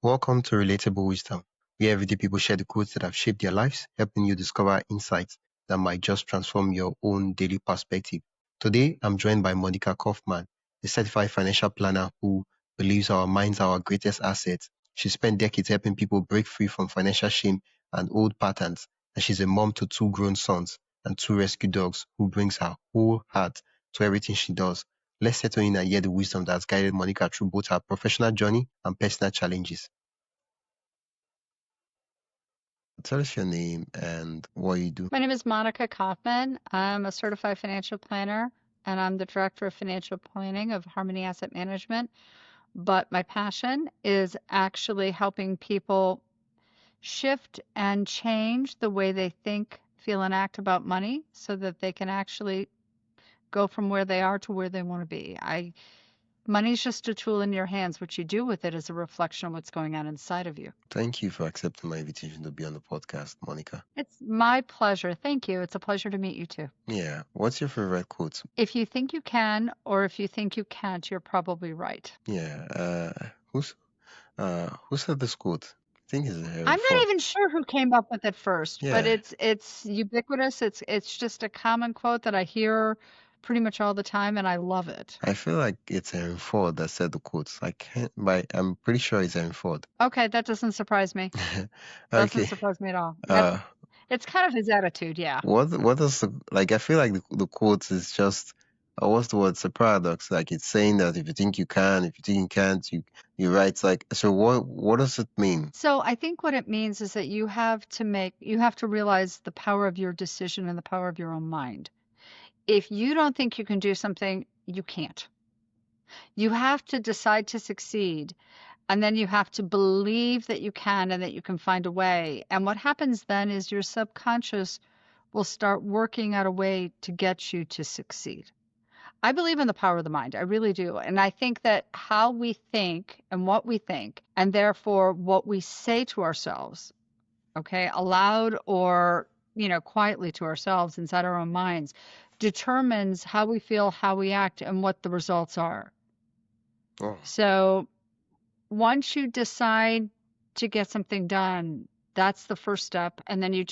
Welcome to Relatable Wisdom, where everyday people share the quotes that have shaped their lives, helping you discover insights that might just transform your own daily perspective. Today, I'm joined by Monica Kaufman, a certified financial planner who believes our minds are our greatest asset. She spent decades helping people break free from financial shame and old patterns, and she's a mom to two grown sons and two rescue dogs who brings her whole heart to everything she does. Let's settle in and hear the wisdom that's guided Monica through both her professional journey and personal challenges. Tell us your name and what you do. My name is Monica Kaufman. I'm a certified financial planner and I'm the director of financial planning of Harmony Asset Management. But my passion is actually helping people shift and change the way they think, feel, and act about money so that they can actually go from where they are to where they want to be. Money's just a tool in your hands. What you do with it is a reflection of what's going on inside of you. Thank you for accepting my invitation to be on the podcast, Monica. It's my pleasure. Thank you. It's a pleasure to meet you too. Yeah. What's your favorite quote? If you think you can, or if you think you can't, you're probably right. Yeah. Who said this quote? I think it's Henry I'm not Ford. even sure who came up with it first, but Yeah. it's ubiquitous. It's just a common quote that I hear pretty much all the time, and I love it. I feel like it's Henry Ford that said the quotes. I can't, but I'm pretty sure it's Henry Ford. Okay, that doesn't surprise me. Doesn't Okay. surprise me at all. Uh, It's kind of his attitude, yeah. what does like? I feel like the quote is just what's the word? It's a paradox. Like it's saying that if you think you can, if you think you can't, you're right. It's like, so what does it mean? So I think what it means is that you have to realize the power of your decision and the power of your own mind. If you don't think you can do something, you can't. You have to decide to succeed, and then you have to believe that you can and that you can find a way. And what happens then is your subconscious will start working out a way to get you to succeed. I believe in the power of the mind. I really do. And I think that how we think and what we think, and therefore what we say to ourselves, okay, aloud or, quietly to ourselves inside our own minds, determines how we feel, how we act, and what the results are. Oh. So once you decide to get something done, that's the first step. And then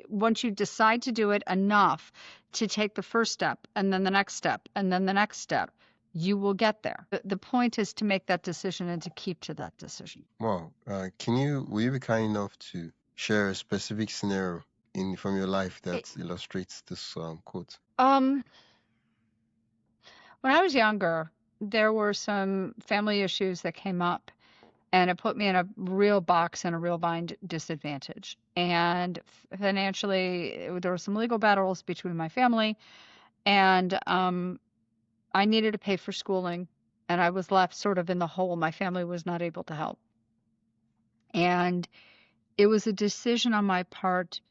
once you decide to do it enough to take the first step and then the next step and then the next step, you will get there. The point is to make that decision and to keep to that decision. Wow. Will you be kind enough to share a specific scenario from your life that illustrates this quote? When I was younger, there were some family issues that came up, and it put me in a real box and a real bind disadvantage. And financially, there were some legal battles between my family, and I needed to pay for schooling, and I was left sort of in the hole. My family was not able to help. And it was a decision on my part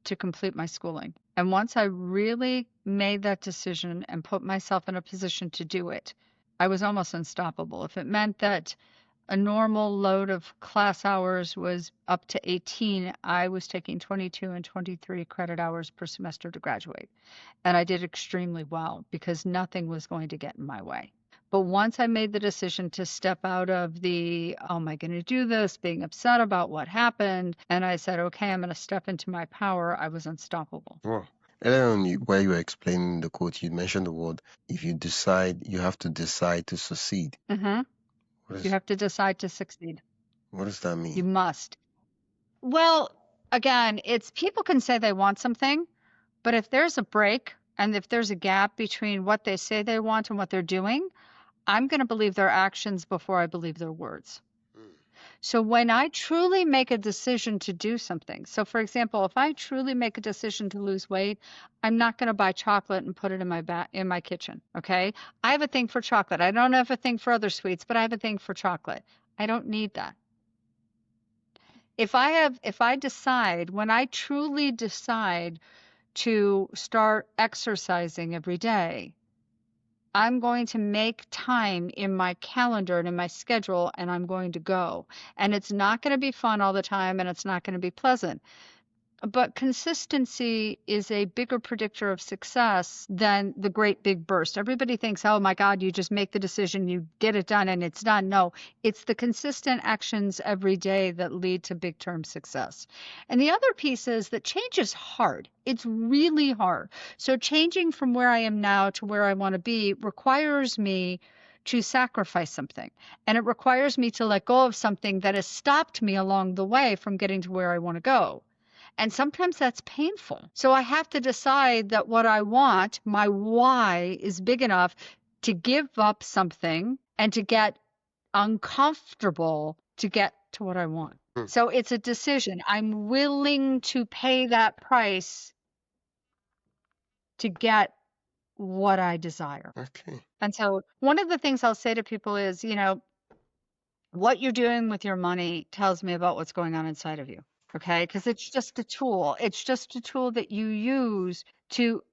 to complete my schooling. And once I really made that decision and put myself in a position to do it, I was almost unstoppable. If it meant that a normal load of class hours was up to 18, I was taking 22 and 23 credit hours per semester to graduate. And I did extremely well because nothing was going to get in my way. But once I made the decision to step out of the, oh, am I going to do this, being upset about what happened, and I said, okay, I'm going to step into my power, I was unstoppable. Wow. Earlier on, where you were explaining the quote, you mentioned the word, if you decide, you have to decide to succeed. You have to decide to succeed. What does that mean? You must. Well, again, it's people can say they want something, but if there's a break and if there's a gap between what they say they want and what they're doing, I'm going to believe their actions before I believe their words. So when I truly make a decision to do something, so for example, if I truly make a decision to lose weight, I'm not going to buy chocolate and put it in my kitchen, okay? I have a thing for chocolate. I don't have a thing for other sweets, but I have a thing for chocolate. I don't need that. If I decide, when I truly decide to start exercising every day, I'm going to make time in my calendar and in my schedule, and I'm going to go. And it's not going to be fun all the time, and it's not going to be pleasant. but consistency is a bigger predictor of success than the great big burst. Everybody thinks, oh my God, you just make the decision, you get it done, and it's done. No, it's the consistent actions every day that lead to big term success. And the other piece is that change is hard. It's really hard. So changing from where I am now to where I want to be requires me to sacrifice something. And it requires me to let go of something that has stopped me along the way from getting to where I want to go. And sometimes that's painful. So I have to decide that what I want, my why, is big enough to give up something and to get uncomfortable to get to what I want. So it's a decision. I'm willing to pay that price to get what I desire. Okay. And so one of the things I'll say to people is, what you're doing with your money tells me about what's going on inside of you. Okay. Because it's just a tool. It's just a tool that you use to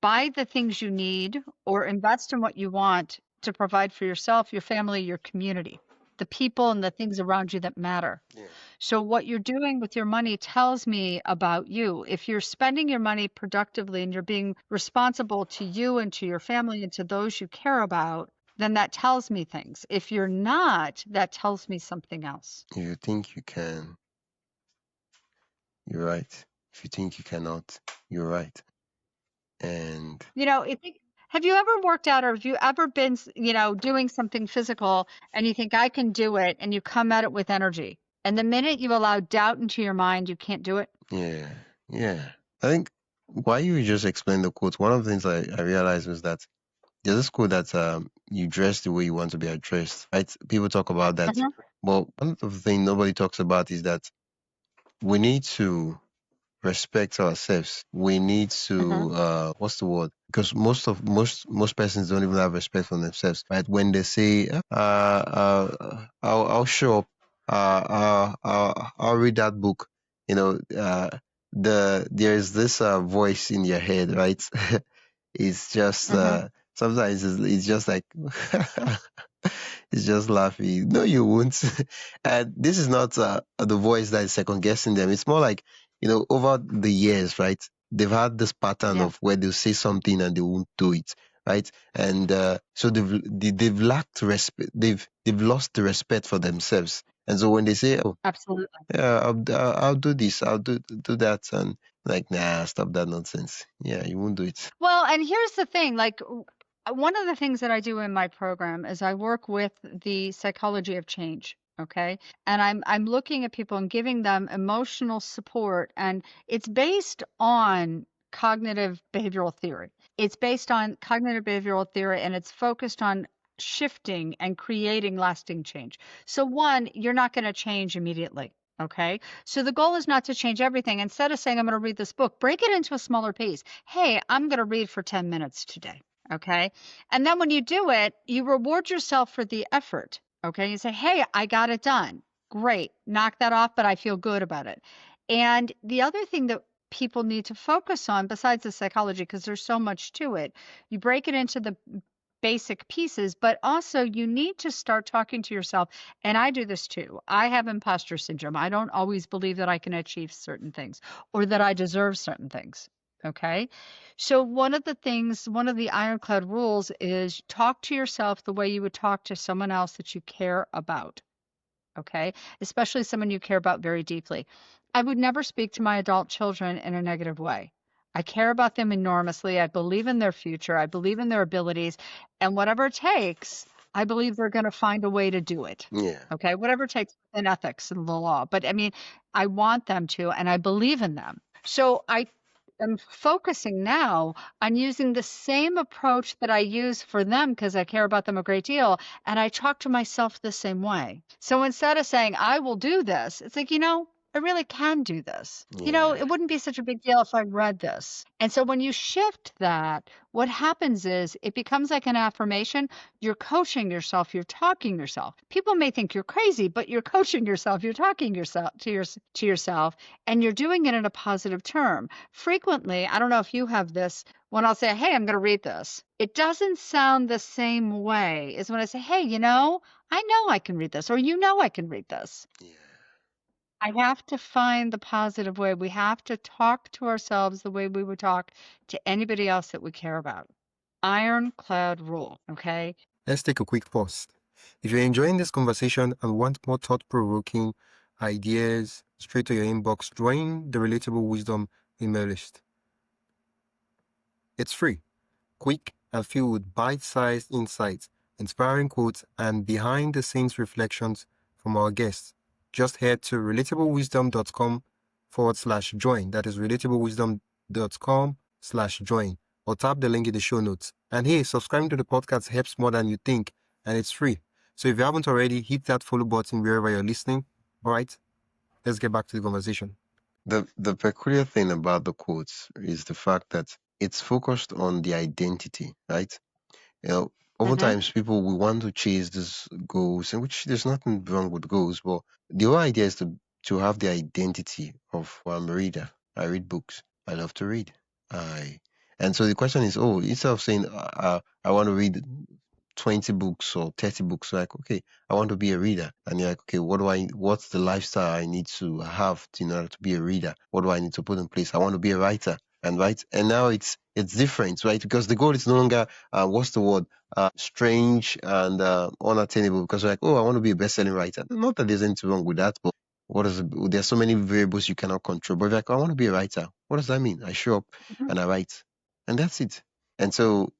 buy the things you need or invest in what you want to provide for yourself, your family, your community, the people and the things around you that matter. Yeah. So what you're doing with your money tells me about you. If you're spending your money productively and you're being responsible to you and to your family and to those you care about, then that tells me things. If you're not, that tells me something else. If you think you can, you're right. If you think you cannot, you're right. And Have you ever worked out or have you ever been, doing something physical and you think I can do it and you come at it with energy? And the minute you allow doubt into your mind, you can't do it. yeah. I think why you just explained the quote, one of the things I realized was that there's this quote that you dress the way you want to be addressed, right? People talk about that. Mhm. But one of the things nobody talks about is that we need to respect ourselves. We need Mhm. to what's the word? Because most persons don't even have respect for themselves, right? When they say, I'll show up, I'll read that book, you know, there's this voice in your head, right? It's just Mhm. sometimes it's just like it's just laughing. No, you won't. And this is not the voice that is second guessing them. It's more like, over the years, right? They've had this pattern Yeah, of where they'll say something and they won't do it, right? And so they've lacked respect. They've lost the respect for themselves. And so when they say, "Oh, absolutely. yeah, I'll do this, I'll do that," and like, nah, stop that nonsense. Yeah, you won't do it. Well, and here's the thing, like one of the things that I do in my program is I work with the psychology of change, okay? And I'm looking at people and giving them emotional support and it's based on cognitive behavioral theory. It's based on cognitive behavioral theory and it's focused on shifting and creating lasting change. So one, you're not going to change immediately. Okay. So the goal is not to change everything. Instead of saying, I'm going to read this book, break it into a smaller piece. Hey, I'm going to read for 10 minutes today. Okay. And then when you do it, you reward yourself for the effort. Okay. You say, hey, I got it done. Great. Knock that off, but I feel good about it. And the other thing that people need to focus on, besides the psychology, because there's so much to it, you break it into the basic pieces, but also you need to start talking to yourself. And I do this too. I have imposter syndrome. I don't always believe that I can achieve certain things or that I deserve certain things. Okay. So one of the ironclad rules is talk to yourself the way you would talk to someone else that you care about. Okay. Especially someone you care about very deeply. I would never speak to my adult children in a negative way. I care about them enormously. I believe in their future. I believe in their abilities. And whatever it takes, I believe they're going to find a way to do it. Yeah. Okay. Whatever it takes in ethics and the law. But I mean, I want them to, and I believe in them. So I am focusing now on using the same approach that I use for them because I care about them a great deal. And I talk to myself the same way. So instead of saying, I will do this, it's like, I really can do this. Yeah. It wouldn't be such a big deal if I read this. And so when you shift that, what happens is it becomes like an affirmation. You're coaching yourself, you're talking yourself. People may think you're crazy, but you're coaching yourself, you're talking yourself to yourself, and you're doing it in a positive term. Frequently, I don't know if you have this, when I'll say, hey, I'm going to read this, it doesn't sound the same way as when I say, hey, I know I can read this, or I can read this. Yeah. I have to find the positive way. We have to talk to ourselves the way we would talk to anybody else that we care about. Ironclad rule, okay? Let's take a quick pause. If you're enjoying this conversation and want more thought-provoking ideas straight to your inbox, join the Relatable Wisdom email list. It's free, quick, and filled with bite-sized insights, inspiring quotes, and behind-the-scenes reflections from our guests. Just head to relatablewisdom.com/join. That is relatablewisdom.com/join, or tap the link in the show notes. And hey, subscribing to the podcast helps more than you think, and it's free. So if you haven't already, hit that follow button wherever you're listening. All right, let's get back to the conversation. The peculiar thing about the quotes is the fact that it's focused on the identity, right? You know, Hmm. oftentimes people we want to chase these goals, and which there's nothing wrong with goals, but the whole idea is to have the identity of well, I'm a reader. I read books. I love to read. I and so the question is, oh, instead of saying I want to read 20 books or 30 books, like okay, I want to be a reader, and you're like, okay, what's the lifestyle I need to have in order to be a reader? What do I need to put in place? I want to be a writer, and right, and now it's different, right? Because the goal is no longer what's the word? Strange and unattainable because you're like, oh, I want to be a best-selling writer. Not that there's anything wrong with that, but there's so many variables you cannot control. But if you're like, I want to be a writer, what does that mean? I show up and I write, and that's it. And so,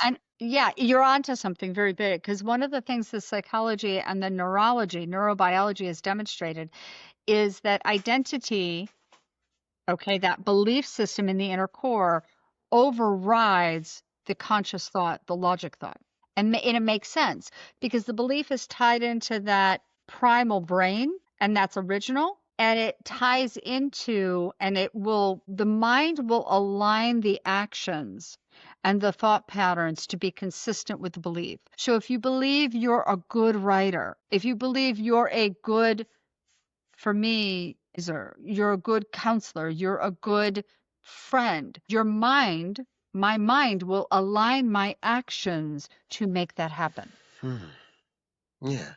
And yeah, you're onto something very big because one of the things the psychology and the neurobiology has demonstrated is that identity, okay, that belief system in the inner core overrides the conscious thought, the logic thought. And it makes sense because the belief is tied into that primal brain and that's original. And it ties into, and the mind will align the actions and the thought patterns to be consistent with the belief. So if you believe you're a good writer, if you believe you're a good, for me, you're a good counselor, you're a good friend, my mind will align my actions to make that happen. hmm, yeah,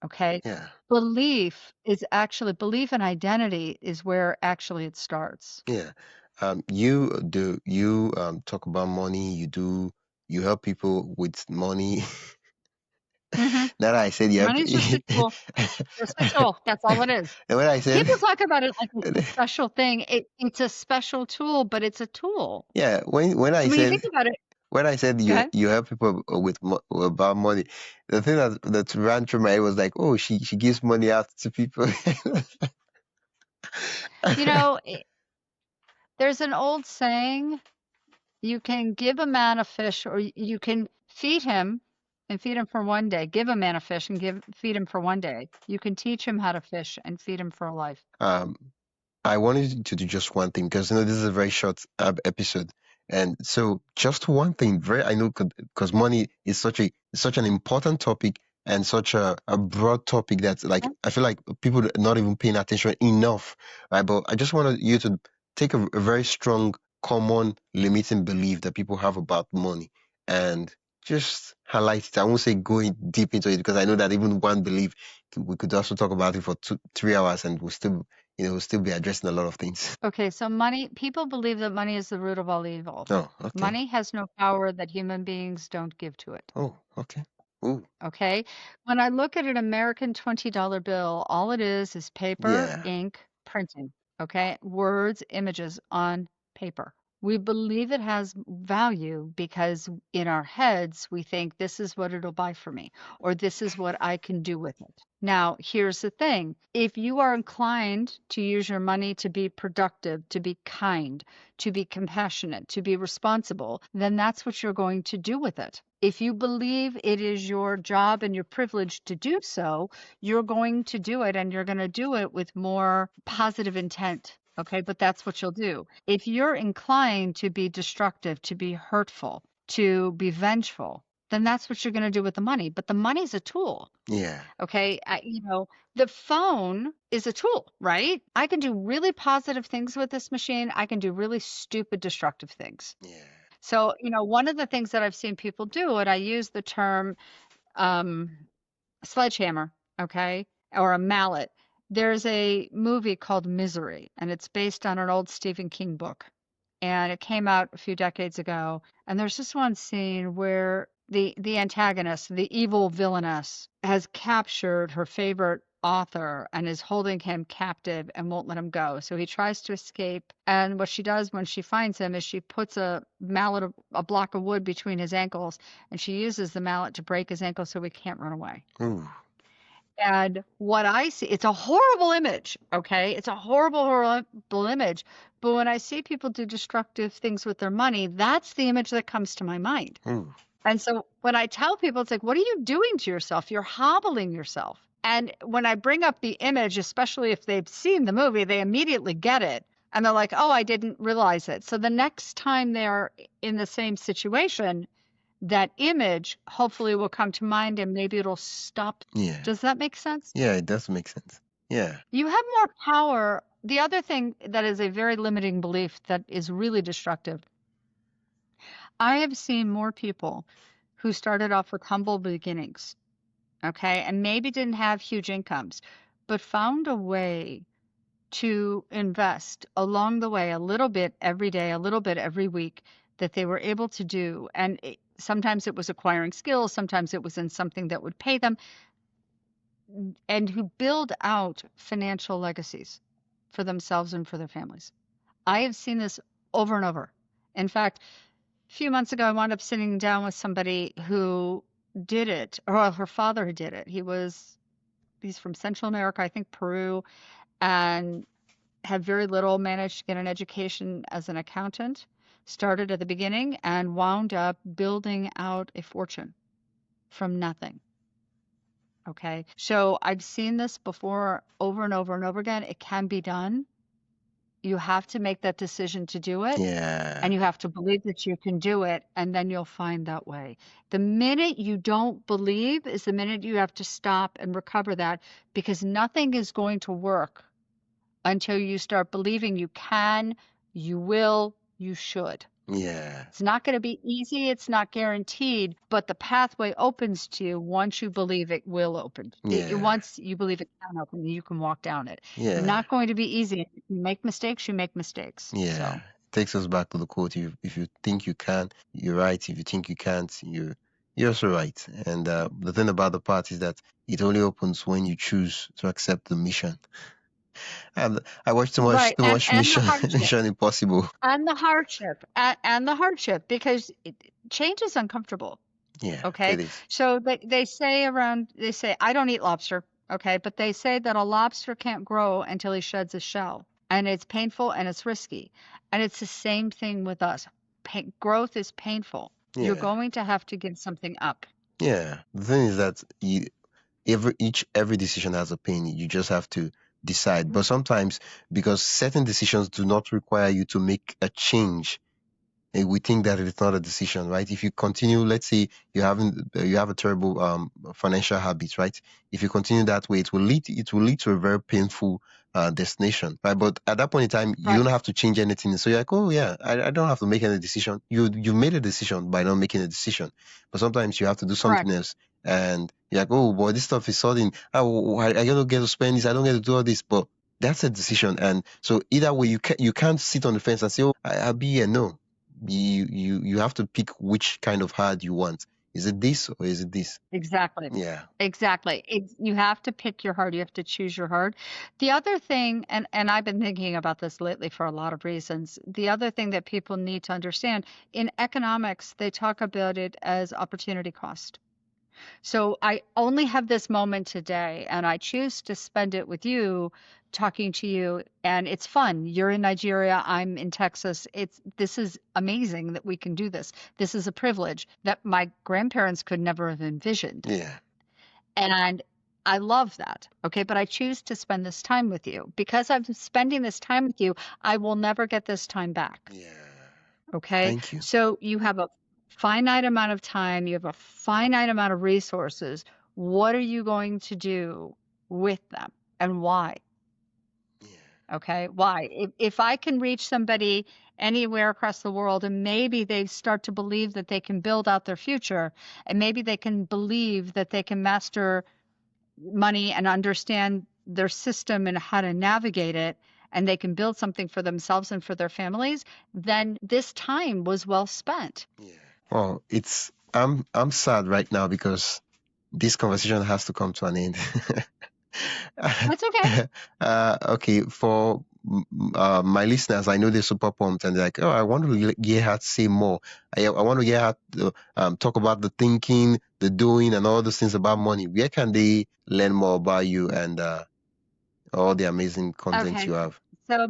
Okay. yeah, Belief and identity is where actually it starts. yeah. You talk about money. You help people with money. Hmm. Now that I said you help, Money's just a tool. Just a tool. That's all it is. and when I said, People talk about it like it's a special thing. It's a special tool, but it's a tool. yeah, when I When you said think about it, when I said go ahead. you help people with about money, the thing that ran through my head was like, oh, she gives money out to people. You know, there's an old saying, you can give a man a fish or you can feed him and feed him for one day. Give a man a fish and feed him for one day. You can teach him how to fish and feed him for a life. um, I wanted to do just one thing because this is a very short episode, and so just one thing. Very, I know because money is such an important topic and such a broad topic that like Yeah. I feel like people are not even paying attention enough, right? But I just wanted you to take a very strong, common, limiting belief that people have about money and just highlight it. I won't say going deep into it because I know that even one belief we could also talk about it for 3 hours and we'll still be addressing a lot of things. Okay, so people believe that money is the root of all evil. Oh, okay. Money has no power that human beings don't give to it. Oh, okay. Ooh, Okay. When I look at an American $20 bill, all it is paper, yeah, ink, printing. Okay. Words, images on paper. We believe it has value because in our heads, we think this is what it'll buy for me, or this is what I can do with it. Now, here's the thing. If you are inclined to use your money to be productive, to be kind, to be compassionate, to be responsible, then that's what you're going to do with it. If you believe it is your job and your privilege to do so, you're going to do it and you're going to do it with more positive intent. Okay, but that's what you'll do. If you're inclined to be destructive, to be hurtful, to be vengeful, then that's what you're going to do with the money. But the money's a tool. yeah, Okay. The phone is a tool, right? I can do really positive things with this machine. I can do really stupid, destructive things. yeah. So, one of the things that I've seen people do, and I use the term um, sledgehammer, okay, or a mallet. There's a movie called Misery, and it's based on an old Stephen King book. And it came out a few decades ago. And there's this one scene where the antagonist, the evil villainess, has captured her favorite author and is holding him captive and won't let him go. So he tries to escape. And what she does when she finds him is she puts a mallet, a block of wood between his ankles, and she uses the mallet to break his ankle so he can't run away. Ooh. And what I see, it's a horrible image, okay? It's a horrible, horrible image. But when I see people do destructive things with their money, that's the image that comes to my mind. Ooh. And so when I tell people, it's like, what are you doing to yourself? You're hobbling yourself. And when I bring up the image, especially if they've seen the movie, they immediately get it. And they're like, oh, I didn't realize it. So the next time they're in the same situation, that image hopefully will come to mind and maybe it'll stop. Yeah. Does that make sense? Yeah, it does make sense. Yeah. You have more power. The other thing that is a very limiting belief that is really destructive. I have seen more people who started off with humble beginnings, okay, and maybe didn't have huge incomes, but found a way to invest along the way a little bit every day, a little bit every week that they were able to do. And sometimes it was acquiring skills, sometimes it was in something that would pay them, and who build out financial legacies for themselves and for their families. I have seen this over and over. In fact, a few months ago, I wound up sitting down with somebody who did it, or her father did it. He's from Central America, I think Peru, and had very little, managed to get an education as an accountant, started at the beginning, and wound up building out a fortune from nothing. Okay. So I've seen this before over and over and over again. It can be done. You have to make that decision to do it. Yeah. And you have to believe that you can do it, and then you'll find that way. The minute you don't believe is the minute you have to stop and recover that, because nothing is going to work until you start believing you can, you will, you should. Yeah. It's not going to be easy. It's not guaranteed, but the pathway opens to you once you believe it will open. Yeah. Once you believe it can open, you can walk down it. Yeah. Not going to be easy. If you make mistakes, you make mistakes. Yeah. So. Takes us back to the quote: if you think you can, you're right. If you think you can't, you're also right. And the thing about the part is that it only opens when you choose to accept the mission. And I watched too much Mission Mission Impossible. And the hardship, because change is uncomfortable. Yeah. Okay. It is. So they say I don't eat lobster. Okay, but they say that a lobster can't grow until he sheds his shell, and it's painful and it's risky, and it's the same thing with us. Growth is painful. Yeah. You're going to have to give something up. Yeah. The thing is that every decision has a pain. You just have to decide. But sometimes, because certain decisions do not require you to make a change, we think that it's not a decision, right? If you continue, let's say you have a terrible financial habit, right? If you continue that way, it will lead to a very painful destination, right? But at that point in time, you don't have to change anything. So you're like, oh yeah, I don't have to make any decision. You made a decision by not making a decision. But sometimes you have to do something else. And you're like, oh boy, this stuff is sudden. Oh, I don't get to spend this. I don't get to do all this. But that's a decision. And so either way, you can't sit on the fence and say, oh, I'll be here. No. You have to pick which kind of hard you want. Is it this or is it this? Exactly. Yeah. Exactly. You have to pick your heart. You have to choose your heart. The other thing, and I've been thinking about this lately for a lot of reasons. The other thing that people need to understand, in economics, they talk about it as opportunity cost. So I only have this moment today, and I choose to spend it with you, talking to you, and it's fun. You're in Nigeria, I'm in Texas. This is amazing that we can do this. This is a privilege that my grandparents could never have envisioned. Yeah. And I love that. Okay, but I choose to spend this time with you. Because I'm spending this time with you, I will never get this time back. Yeah. Okay? Thank you. So you have a finite amount of time, you have a finite amount of resources. What are you going to do with them, and why? Yeah. Okay, why? If I can reach somebody anywhere across the world, and maybe they start to believe that they can build out their future, and maybe they can believe that they can master money and understand their system and how to navigate it, and they can build something for themselves and for their families, then this time was well spent. Yeah. Well, I'm sad right now because this conversation has to come to an end. That's okay. Okay, for my listeners, I know they're super pumped and they're like, oh, I want to hear her say more. I want to hear her talk about the thinking, the doing, and all those things about money. Where can they learn more about you and all the amazing content you Okay. have? So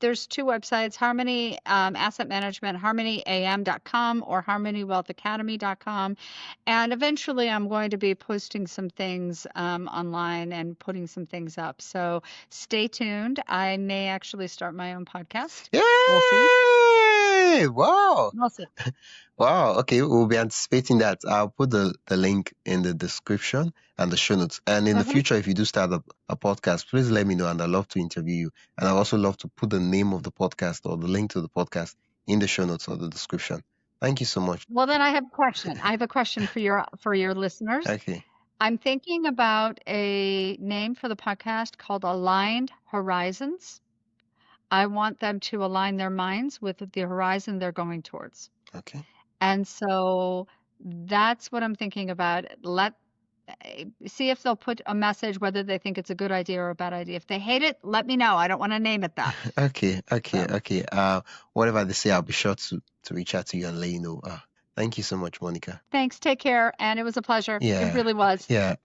there's two websites, Harmony Asset Management, harmonyam.com or harmonywealthacademy.com. And eventually I'm going to be posting some things online and putting some things up. So stay tuned. I may actually start my own podcast. We'll see. Yay! Wow. We'll see. Wow. Okay, we'll be anticipating that. I'll put the link in the description and the show notes. And in the Okay. future, if you do start a podcast, please let me know and I'd love to interview you. And I'd also love to put the name of the podcast or the link to the podcast in the show notes or the description. Thank you so much. Well, then I have a question. I have a question for your listeners. Okay. I'm thinking about a name for the podcast called Aligned Horizons. I want them to align their minds with the horizon they're going towards. Okay. And so that's what I'm thinking about. See if they'll put a message, whether they think it's a good idea or a bad idea. If they hate it, let me know. I don't want to name it that. Okay. So Okay. Whatever they say, I'll be sure to reach out to you and let you know. Thank you so much, Monica. thanks. Take care. And it was a pleasure. It Yeah. really was. Yeah.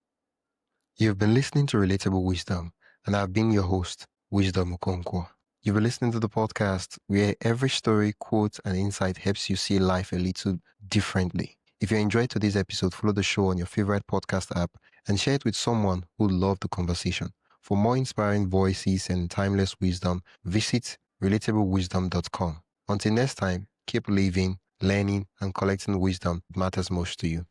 You've been listening to Relatable Wisdom, and I've been your host, Wisdom Okonkwo. You've been listening to the podcast where every story, quote, and insight helps you see life a little differently. If you enjoyed today's episode, follow the show on your favorite podcast app and share it with someone who loved the conversation. For more inspiring voices and timeless wisdom, visit relatablewisdom.com. Until next time, keep living, learning, and collecting wisdom that matters most to you.